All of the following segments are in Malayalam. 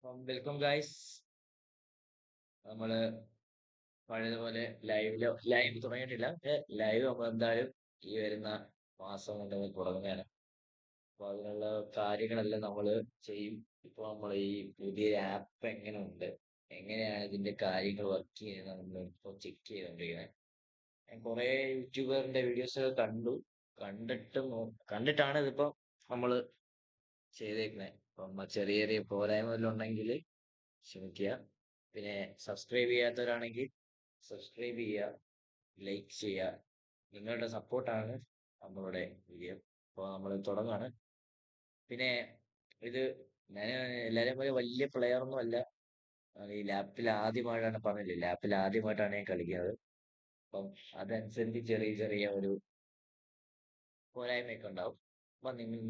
Welcome guys. നമ്മള് പഴയതുപോലെ ലൈവ് തുടങ്ങിയിട്ടില്ല. ലൈവ് നമ്മൾ എന്തായാലും ഈ വരുന്ന മാസം കൊണ്ട് തുടങ്ങുകയാണ്. അപ്പൊ അതിനുള്ള കാര്യങ്ങളെല്ലാം നമ്മൾ ചെയ്യും. ഇപ്പൊ നമ്മൾ ഈ പുതിയ ആപ്പ് എങ്ങനെ ഉണ്ട്, എങ്ങനെയാണ് ഇതിന്റെ കാര്യങ്ങൾ വർക്ക് ചെയ്യുന്നത് നമ്മൾ ഇപ്പോൾ ചെക്ക് ചെയ്തോണ്ടിരിക്കുന്നത്. ഞാൻ കുറെ യൂട്യൂബറിന്റെ വീഡിയോസ് കണ്ടു. കണ്ടിട്ടാണ് ഇതിപ്പോ നമ്മള് ചെയ്തേക്കുന്നത്. അപ്പം ചെറിയ ചെറിയ പോരായ്മ ഉണ്ടെങ്കിൽ ക്ഷമിക്കുക. പിന്നെ സബ്സ്ക്രൈബ് ചെയ്യാത്തവരാണെങ്കിൽ സബ്സ്ക്രൈബ് ചെയ്യുക, ലൈക്ക് ചെയ്യുക. നിങ്ങളുടെ സപ്പോർട്ടാണ് നമ്മളുടെ വീഡിയോ. അപ്പോൾ നമ്മൾ തുടങ്ങാണ്. പിന്നെ ഇത് ഞാൻ എല്ലാവരെയും പോലെ വലിയ പ്ലെയർ ഒന്നും അല്ല. ഈ ലാപ്പിൽ ആദ്യമായിട്ടാണ്, പറഞ്ഞില്ലേ, ലാപ്പിൽ ആദ്യമായിട്ടാണ് ഞാൻ കളിക്കുന്നത്. അപ്പം അതനുസരിച്ച് ചെറിയ ചെറിയ ഒരു പോരായ്മയൊക്കെ ഉണ്ടാവും. അപ്പം നിങ്ങൾ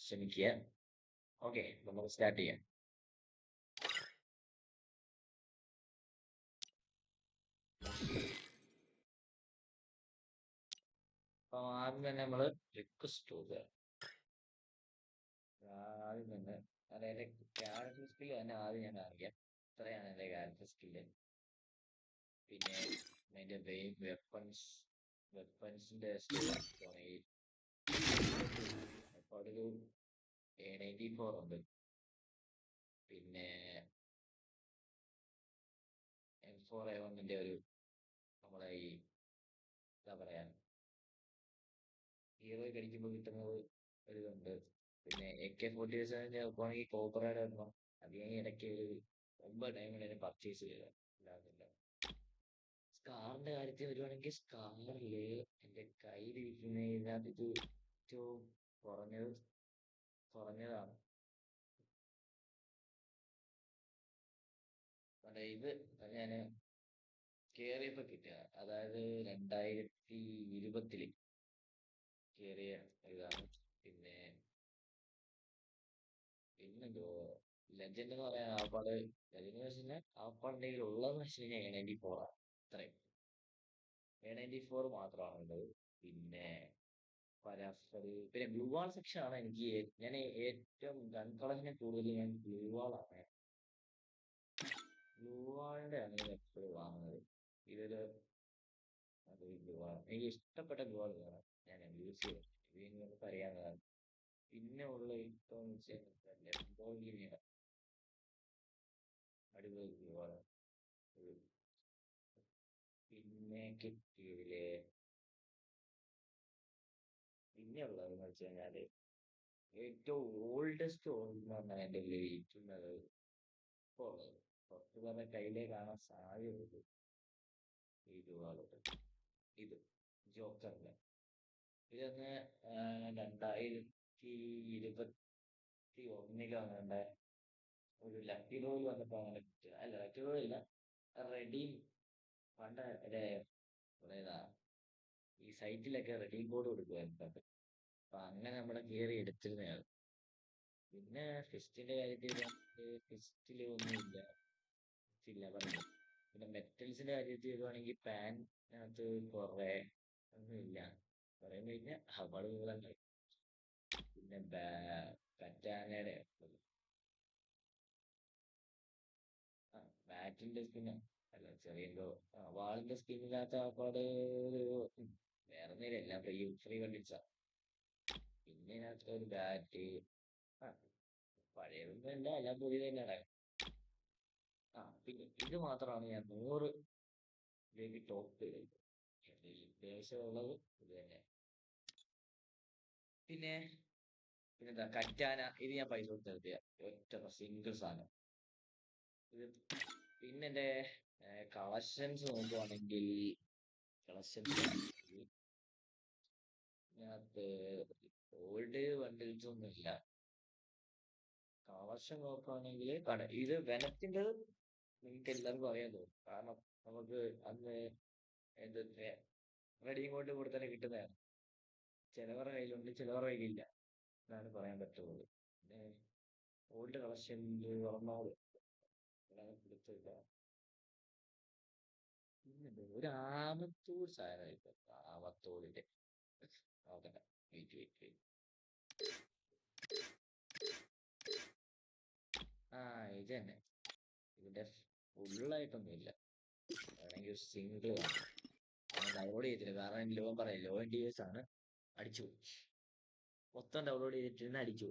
ക്ഷമിക്കുക. ഓക്കെ, നമുക്ക് സ്റ്റാർട്ട് ചെയ്യാം. അപ്പം ആദ്യം തന്നെ നമ്മൾ റിക്വസ്റ്റ് കൊടുക്കുക. ആദ്യം തന്നെ അതായത് ക്യാരക്ടർ സ്കില്ല് തന്നെ ആദ്യം ഞാൻ കാണിക്കാം. ഇത്രയാണ് എൻ്റെ ക്യാരക്ടർ സ്കില്ല്. പിന്നെ അതിൻ്റെ വെപ്പൺസിന്റെ സ്കിൽ അപ്പോൾ അതൊരു A94 ഉണ്ട്. പിന്നെ M4A1 ഒരു നമ്മളെ ഈ എന്താ പറയാ ഹീറോയ്ക്ക് അടിക്കുമ്പോൾ കിട്ടുന്നത് ഒരിതുണ്ട്. പിന്നെ AK-47 നോക്കുവാണെങ്കിൽ കോബ്രയുടെ ഒരെണ്ണം അത് ഞാൻ ഇടയ്ക്ക് ഒരു 9 ടൈമിൽ പർച്ചേസ് ചെയ്തില്ല. സ്കാറിന്റെ കാര്യത്തിൽ വരുവാണെങ്കിൽ സ്കാറില് എന്റെ കയ്യിലിരിക്കുന്ന ഇതിനകത്ത് ഇത് ഏറ്റവും കുറഞ്ഞതാണ്. ഇത് ഞാൻ കേറിയപ്പോ കിട്ടിയ, അതായത് 2020 കേറിയ ഇതാണ്. പിന്നെന്തോ ലെജൻഡ് എന്ന് പറയാൻ ആപ്പാട് ലെജൻഡ് വെച്ചാൽ ആപ്പാടിന്റെ ഉള്ളതെന്ന് വെച്ച് കഴിഞ്ഞാൽ A94 ആണ്. ഇത്രയും A94 മാത്രമാണ് ഉള്ളത്. പിന്നെ പിന്നെ ബ്ലൂ വാൾ സെക്ഷൻ ആണ് എനിക്ക് ഞാൻ ഏറ്റവും ഗൺ കളക്ഷനെ കൂടുതൽ ഞാൻ ബ്ലൂ വാളാണ്. ബ്ലൂ വാളിന്റെ ആണ് ഞാൻ എപ്പോഴും വാങ്ങുന്നത്. ഇതൊരു ബ്ലൂ വാൾ എനിക്ക് ഇഷ്ടപ്പെട്ട ബ്ലൂ വാൾ ഞാൻ യൂസ് ചെയ്യും. ഇത് നിങ്ങൾക്ക് അറിയാവുന്നതാണ്. പിന്നെ ഉള്ള ഇപ്പം ലംബോർഗിനിയുടെ അടിപൊളി ബ്ലൂ വാൾ. പിന്നെ കിട്ടിയതില് പിന്നെ ഉള്ളതെന്ന് വെച്ച് കഴിഞ്ഞാല് ഏറ്റവും ഓൾഡസ്റ്റ് എന്ന് പറഞ്ഞാൽ എൻ്റെ കയ്യിൽ ഇരിക്കുന്നത് ഇപ്പോൾ ഉള്ളത് പുറത്ത് പറഞ്ഞ കയ്യിലേ കാണാൻ സാധ്യതയുള്ളൂ ഈ രൂപകളുണ്ട്. ഇത് ജോക്കറിന്റെ ഇതൊന്ന് 2021 ഒരു ലക്കി ഡ്രോയിൽ വന്നപ്പോ അങ്ങനെ കിട്ടുക. അല്ല, ലക്കി ഡ്രോ ഇല്ല, റെഡീം പണ്ട് ഏതാ ഈ സൈറ്റിലൊക്കെ റെഡീം കോഡ് കൊടുക്കുമായിരുന്നു. അപ്പൊ അങ്ങനെ നമ്മളെ കയറി എടുത്തിരുന്നതാണ്. പിന്നെ ഫിസ്റ്റിന്റെ കാര്യത്തിൽ ഫിസ്റ്റില് ഒന്നുമില്ല, പറഞ്ഞു. പിന്നെ മെറ്റൽസിന്റെ കാര്യത്തിൽ വരുവാണെങ്കിൽ പാനകത്ത് കുറെ ഒന്നുമില്ല പറയുമ്പോ കഴിഞ്ഞാൽ ഹവളുകളുണ്ട്. പിന്നെ കറ്റാനയുടെ ബാറ്റിന്റെ സ്കിന്ന് അല്ല, ചെറിയ എന്തോ വാളിന്റെ സ്കിന്നില്ലാത്ത ആപ്പാട് വേറെ ഒന്നുമില്ല, എല്ലാം ഫ്രീ കണ്ടിച്ച. പിന്നെ ഇതിനകത്ത് ഒരു ബാറ്റ് പഴയതൊന്നും അല്ല, എല്ലാം പുതിയത് തന്നെയാണ്. പിന്നെ ഇത് മാത്രമാണ് ഞാൻ 100 ടോപ്പ് ചെയ്തത്. ഉള്ളത് ഇത് തന്നെ. പിന്നെന്താ കറ്റാന, ഇത് ഞാൻ പൈസ കൊടുത്ത് നിർത്തിയ ഒറ്റ സിംഗിൾ സാധനം ഇത്. പിന്നെ എന്റെ കളക്ഷൻസ് നോക്കുവാണെങ്കിൽ ഇതിനകത്ത് ഓൾഡ് ബണ്ടിൽസ് ഒന്നും ഇല്ല. കളക്ഷൻ നോക്കുവാണെങ്കിൽ ഇത് വെനത്തിന്റെ നിങ്ങൾക്ക് എല്ലാവർക്കും അറിയാൻ തോന്നും. കാരണം നമുക്ക് അന്ന് എന്ത് റെഡിയും കൊണ്ട് കൂടെ തന്നെ കിട്ടുന്നതാണ്. ചിലവരുടെ കയ്യിലുണ്ട്, ചിലവരുടെ കയ്യിലില്ല, എന്നാണ് പറയാൻ പറ്റുള്ളത്. പിന്നെ ഓൾഡ് കളക്ഷനിൽ പറഞ്ഞോളൂ കൊടുത്തില്ല. പിന്നെന്ത് ഒരു ആമത്തൂർ സാധനം ഇപ്പൊ ആമത്തോടിന്റെ നോക്കട്ടെ, വെയിറ്റ്. ഇത് തന്നെ. ഇതിന്റെ ഫുള്ളായിട്ടൊന്നും ഇല്ല. വേണമെങ്കിൽ ഒരു സിംഗിൾ ഡൗൺലോഡ് ചെയ്തില്ല, കാരണം ലോ പറയാം, ലോ NDS ആണ്. അടിച്ചു മൊത്തം ഡൗൺലോഡ് ചെയ്തിട്ട് അടിച്ചു.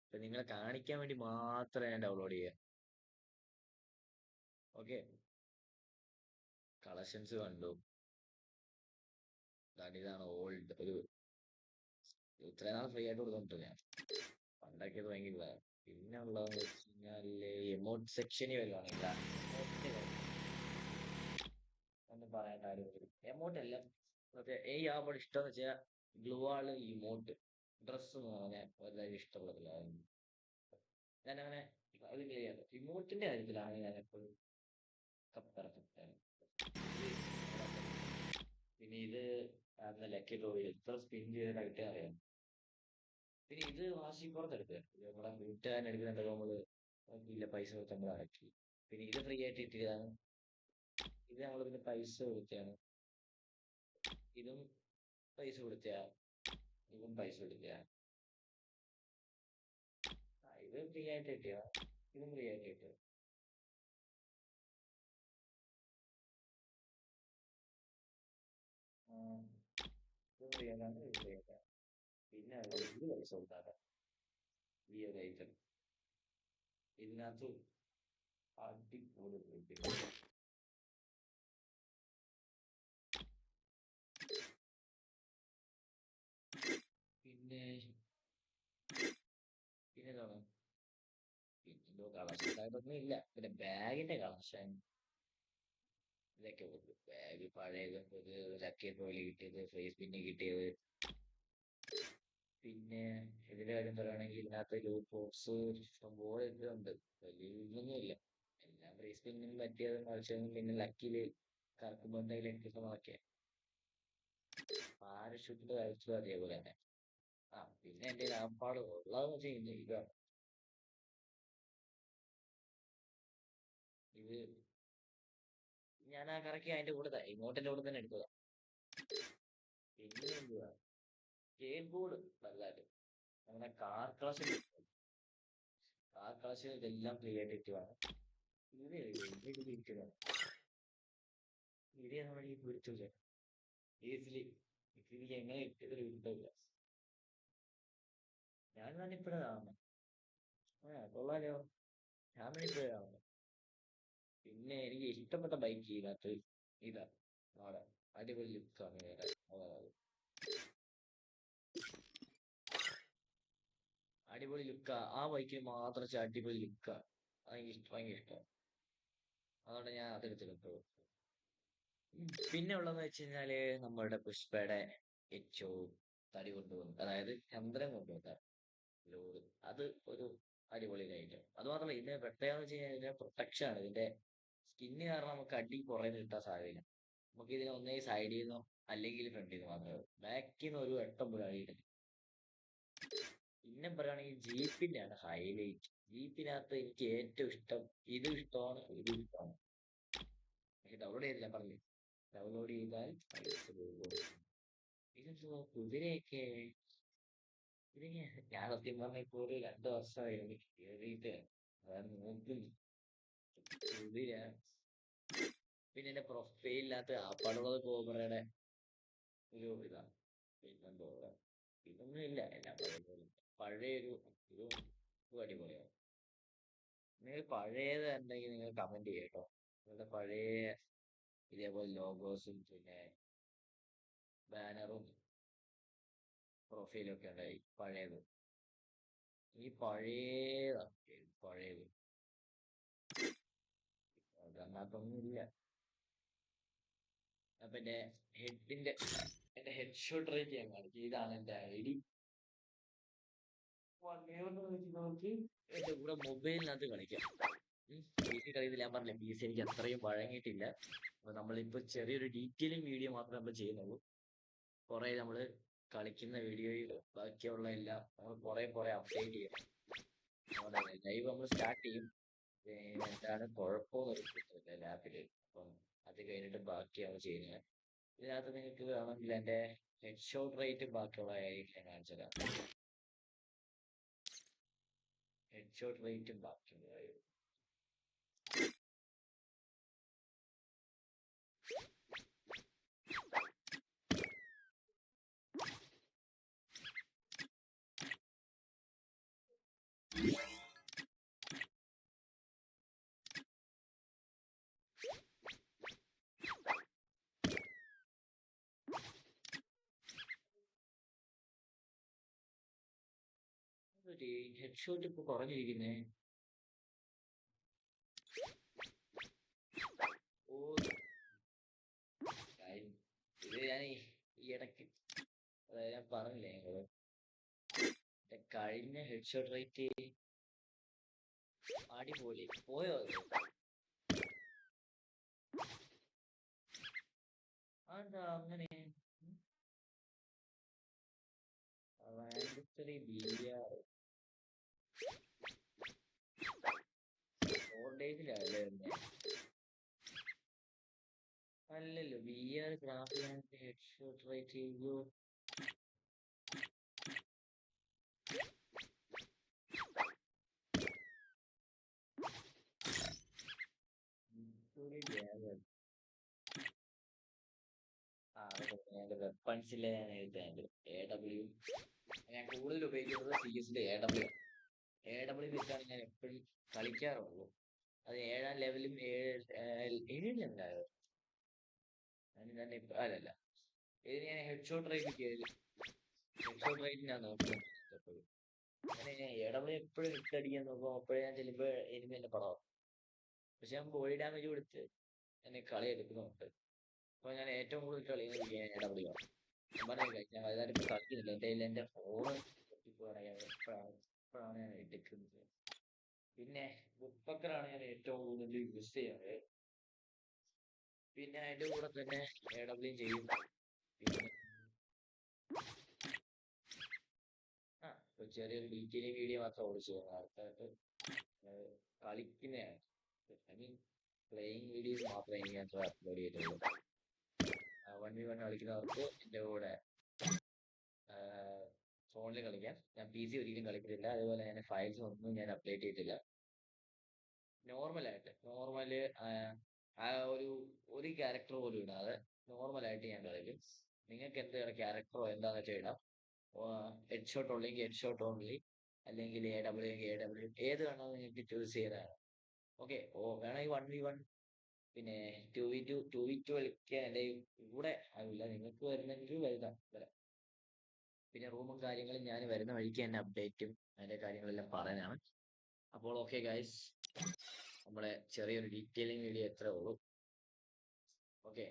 അപ്പൊ നിങ്ങളെ കാണിക്കാൻ വേണ്ടി മാത്രമേ ഞാൻ ഡൗൺലോഡ് ചെയ്യാം. ഓക്കെ, കളക്ഷൻസ് കണ്ടു. ഇതാണ് ഓൾഡ് ഒരു ഇത്രയും നാൾ ഫ്രീ ആയിട്ട് കൊടുത്തോണ്ടിട്ട് ഞാൻ പണ്ടാക്കിയത് ഭയങ്കര. പിന്നെ ഉള്ളതെന്ന് വെച്ച് കഴിഞ്ഞാല് എമൗണ്ട് സെക്ഷനിൽ വരുവാണെങ്കിൽ ഒന്നും പറയേണ്ട ആരും. എമൗണ്ട് എല്ലാം ഈ ആവുമ്പോൾ ഇഷ്ടം എന്ന് വെച്ചാൽ ഗ്ലൂവാള് ഇമോട്ട് ഡ്രസ് എന്ന് പറഞ്ഞാൽ വളരെ ഇഷ്ടമുള്ളതില്ല. ഞാനങ്ങനെ അത് ക്ലിയർ ഇമോട്ടിന്റെ കാര്യത്തിലാണ് ഞാൻ എപ്പോഴും പെർഫെക്റ്റാണ്. പിന്നെ ഇത് ലക്കി ഡ്രോയിൽ എത്ര സ്പിൻ ചെയ്തിട്ടായിട്ട് അറിയാം. പിന്നെ ഇത് വാശിപ്പുറത്ത് എടുക്കുക, നമ്മളെ വീട്ടുകാരൻ എടുക്കുന്നുണ്ട്, നമ്മള് ഇല്ല പൈസ കൊടുത്ത് നമ്മൾ അടക്കി. പിന്നെ ഇത് ഫ്രീ ആയിട്ട് കിട്ടിയതാണ്. ഇത് നമ്മള് പിന്നെ പൈസ കൊടുത്തതാണ്. ഇതും പൈസ കൊടുത്ത, ഇതും പൈസ കൊടുത്ത. ഇത് ഫ്രീ ആയിട്ട് കിട്ടിയ, ഇതും ഫ്രീ ആയിട്ട് കിട്ടിയ. ഇതും ഫ്രീ ആയിട്ടാണ്, ഇത് ഫ്രീ ആയിട്ടാണ്. പിന്നെ ഇത് പൈസ കൊടുത്താട്ടെ ഈ ഒരു ഐറ്റം. ഇതിനകത്ത് അടിപൊളി പിന്നെ പിന്നെന്താണ്, പിന്നെന്തോ കളക്ഷൻ ആയിട്ടൊന്നും ഇല്ല. പിന്നെ ബാഗിന്റെ കളക്ഷൻ ഇതൊക്കെ ഉള്ളു. ബാഗ് പഴയത്, ഒരു ലക്കി ഡ്രോയിൽ കിട്ടിയത്, ഫേസ് പിന്നെ കിട്ടിയത്. പിന്നെ ഇതിന്റെ കാര്യം പറയുകയാണെങ്കിൽ ഇതിനകത്ത് ലൂട്ട് ബോക്സ് ഇഷ്ടംപോലെ ഉണ്ട്. വലിയ ഇതൊന്നും ഇല്ല, എല്ലാം ഫേസ് പിന്നും പറ്റിയതും കളിച്ചതും പിന്നെ ലക്കില് കറക്കുമ്പോൾ എന്തെങ്കിലും കിട്ടുന്നതൊക്കെ. പാരഷൂട്ടിന്റെ കാര്യത്തിലും അതേപോലെ തന്നെ. പിന്നെ എന്റെ ആപ്പാട് ഉള്ളതെന്ന് വെച്ച് കഴിഞ്ഞാൽ ഇതാണ്. ഇത് ഞാൻ ആ കറക്കി അതിന്റെ കൂടെ ഇങ്ങോട്ടിന്റെ കൂടെ തന്നെ എടുത്തതാ. പിന്നെ എന്തുവാ, സ്കേറ്റ് ബോർഡ് നല്ലതായിട്ട് അങ്ങനെ കാർ ക്ലാസ് ഇതെല്ലാം ഫ്രീ ആയിട്ട് കിട്ടുവാണ്. ഇത് ഇരിക്കുന്നതാണ്. ഇത് നമ്മൾ ഈ പിടിച്ചില്ല ഈസിലി. ഇത് എങ്ങനെ ഇട്ടത് കിട്ടില്ല. ഞാൻ തന്നെ ഇപ്പഴാ കാണുന്നത്. കൊള്ളാലോ, ഞാൻ തന്നെ ഇപ്പഴാ കാണുന്നത്. പിന്നെ എനിക്ക് ഇഷ്ടപ്പെട്ട ബൈക്ക് ഇതിനകത്ത് ഇതാ, നാളെ അടിപൊളി ലുക്കാണ്. അടിപൊളി ലുക്കാ, ആ ബൈക്കിന് മാത്രം അടിപൊളി ലുക്കാ. അതെനിക്ക് ഭയങ്കര ഇഷ്ടമാണ്. അതുകൊണ്ട് ഞാൻ അതെടുത്തിട്ടുണ്ട്. പിന്നെ ഉള്ളതെന്ന് വെച്ച് കഴിഞ്ഞാല് നമ്മളുടെ പുഷ്പയുടെ ഏറ്റവും തടി കൊണ്ടുവന്നു, അതായത് ചന്ദ്രൻ കൊണ്ടുവന്ന ലോഡ്. അത് ഒരു അടിപൊളി ഐറ്റം. അത് മാത്രമല്ല ഇതിന്റെ പ്രത്യേകത എന്ന് വെച്ച് കഴിഞ്ഞാൽ ഇതിന്റെ പ്രൊട്ടക്ഷൻ ആണ്. ഇതിന്റെ സ്കിന്ന് കാരണം നമുക്ക് അടി പുറമെ കിട്ടാൻ സാധ്യതയില്ല. നമുക്ക് ഇതിനെ ഒന്നേ സൈഡിൽ നിന്നോ അല്ലെങ്കിൽ ഫ്രണ്ടിൽ നിന്ന് മാത്രമേ, ബാക്കിൽ നിന്ന് ഒരു വട്ടം പോലും അടിയിട്ടില്ല. പിന്നെ പറയുകയാണെങ്കിൽ ജീപ്പിന്റെ ആണ് ഹൈലൈറ്റ്. ജീപ്പിനകത്ത് എനിക്ക് ഏറ്റവും ഇഷ്ടം ഇതും ഇഷ്ടമാണ്, ഇതും ഇഷ്ടമാണ്. പക്ഷെ ഡൗൺലോഡ് ചെയ്തില്ല, പറഞ്ഞു ഡൗൺലോഡ് ചെയ്താൽ ഇതെന്തോ കുതിരയൊക്കെ. ഇതിന് ഞാൻ സത്യം പറഞ്ഞ ഇപ്പൊ ഒരു 2 വർഷമായി കേറിയിട്ട് അതാണ് നോക്കുന്നു കുതിര. പിന്നെ എന്റെ പ്രൊഫൈലിനകത്ത് ആപ്പാടുള്ളത് കോബ്രയുടെ ഒരു ഇതാണ്. പിന്നെന്തോ ഇതൊന്നും ഇല്ല, എല്ലാം പഴയൊരു ഇതും അടിപൊളിയാണ്. നിങ്ങൾ പഴയത് ഉണ്ടെങ്കിൽ നിങ്ങൾ കമന്റ് ചെയ്യട്ടോ. നിങ്ങളുടെ പഴയ ഇതേപോലെ ലോഗോസും പിന്നെ ബാനറും പ്രൊഫൈലും ഒക്കെ ഉണ്ടായി പഴയത്. ഈ പഴയത് അതിനകത്തൊന്നും ഇല്ല. അപ്പൊ എന്റെ ഹെഡ് ഷോട്ട് റേറ്റ് ഞാൻ കാണിച്ചു. ഇതാണ് എന്റെ ID. നമുക്ക് എന്റെ കൂടെ മൊബൈലിനകത്ത് കളിക്കാം. PC കളിക്കുന്നില്ല, ഞാൻ പറഞ്ഞില്ല PC എനിക്ക് അത്രയും വഴങ്ങിയിട്ടില്ല. അപ്പൊ നമ്മളിപ്പോ ചെറിയൊരു ഡീറ്റെയിലിംഗ് വീഡിയോ മാത്രമേ നമ്മൾ ചെയ്യുന്നുള്ളൂ. കുറെ നമ്മള് കളിക്കുന്ന വീഡിയോയിൽ ബാക്കിയുള്ള എല്ലാം നമ്മൾ കുറെ അപ്ഡേറ്റ് ചെയ്യണം. ലൈവ് നമ്മൾ സ്റ്റാർട്ട് ചെയ്യും. എന്താണ് കുഴപ്പമൊന്നും ലാപ്പില്. അപ്പം അത് കഴിഞ്ഞിട്ട് ബാക്കിയാണ് ചെയ്യുന്നത്. ഇതിനകത്ത് നിങ്ങൾക്ക് വേണമെങ്കിൽ എന്റെ ഹെഡ് ഷോട്ട് റേറ്റ് ബാക്കിയുള്ള ഞാൻ കാണിച്ചു തരാം. ഹെഡ് ഷോട്ട് റേറ്റും ബാക്കിയുള്ള ഹെഡ് ഷോട്ട് ഇപ്പൊ കുറഞ്ഞിരിക്കുന്നേ. ഓ ഇത് ഞാൻ ഈ ഇടയ്ക്ക് അതായത് ഞാൻ പറഞ്ഞില്ലേ ഞങ്ങള് കഴിഞ്ഞ ഹെഡ് ഷോട്ട് റേറ്റ് അടിപൊളി പോയോ അത്? അതെന്താ അങ്ങനെ? മാഞ്ചസ്റ്റർ BR 4 ഡേയ്സിലല്ലേ വരുന്നേ? അല്ലല്ലോ, BR graphic head shot rate ചെയ്യൂ. വെപ്പൺസിലെ ഞാൻ എഴുതാൻ AW ഞാൻ കൂടുതൽ ഉപയോഗിക്കുന്നത് CS-ന്റെ AW വെച്ചാണ് ഞാൻ എപ്പോഴും കളിക്കാറുള്ളൂ. അത് 7ാം ലെവലും 7 ലെവലായോ ഞാൻ അല്ലല്ല, ഇത് ഞാൻ ഹെഡ് ഷോട്ട് റേറ്റ് ഞാൻ നോക്കുന്നത് എപ്പോഴും. അങ്ങനെ AW എപ്പോഴും ഹിറ്റ് അടിക്കാൻ നോക്കും. അപ്പോഴേ ഞാൻ ചെല്ലുമ്പോ എനിമി എന്നെ പടം. പക്ഷെ ഞാൻ ബോഡി ഡാമേജ് കൊടുത്ത് എന്നെ കളി എടുക്കുന്നുണ്ട്. അപ്പൊ ഞാൻ ഏറ്റവും കൂടുതൽ കളിക്കുന്നത് AW ആണ്. ഞാൻ വലുതായിട്ട് ഇപ്പൊ കളിക്കുന്നില്ല. എന്റെ ഫോൺ എപ്പോഴാണ് ഞാൻ എടുക്കുന്നത്. പിന്നെ ബുക്പക്കറാണ് ഞാൻ ഏറ്റവും കൂടുതൽ യൂസ് ചെയ്യാറ്. പിന്നെ അതിന്റെ കൂടെ തന്നെ AW ചെയ്യും. പിന്നെ ചെറിയൊരു ഡീറ്റെയിലിംഗ് വീഡിയോ മാത്രം ഓടിച്ചു ആൾക്കാർക്ക് കളിക്കുന്നതാണ്. ഐ മീൻ പ്ലേയിങ് വീഡിയോസ് മാത്രമേ എനിക്ക് അപ്ലോഡ് ചെയ്തിട്ടുള്ളൂ. 1v1 കളിക്കുന്നവർക്ക് എൻ്റെ കൂടെ ഫോണിൽ കളിക്കാം. ഞാൻ PC ഒരിക്കലും കളിക്കുന്നില്ല. അതുപോലെ തന്നെ ഫയൽസ് ഒന്നും ഞാൻ അപ്ഡേറ്റ് ചെയ്തിട്ടില്ല. നോർമലായിട്ട് ഒരു ക്യാരക്ടർ പോലും ഇടാതെ നോർമലായിട്ട് ഞാൻ കളിക്കും. നിങ്ങൾക്ക് എന്ത് ക്യാരക്ടറോ എന്താണെന്ന് വെച്ചാൽ ഇടാം. ഹെഡ് ഷോട്ട് ഉള്ളെങ്കിൽ ഹെഡ് ഷോട്ട് ഓൺലി, അല്ലെങ്കിൽ AW ഏത് വേണമെന്ന് നിങ്ങൾക്ക് ചൂസ് ചെയ്തതാണ്. ഓക്കെ. വേണമെങ്കിൽ 1v1 പിന്നെ 2v2 കളിക്കാൻ എൻ്റെ കൂടെ ആവില്ല. നിങ്ങൾക്ക് വരുന്നെങ്കിൽ വരാം. പിന്നെ റൂമും കാര്യങ്ങളും ഞാൻ വരുന്ന വഴിക്ക് തന്നെ അപ്ഡേറ്റും അതിന്റെ കാര്യങ്ങളെല്ലാം പറയാനാണ്. അപ്പോൾ ഓക്കെ ഗൈസ്, നമ്മുടെ ചെറിയൊരു ഡീറ്റെയിലിംഗ് വീഡിയോ എത്രേ ഉള്ളൂ. ഓക്കെ.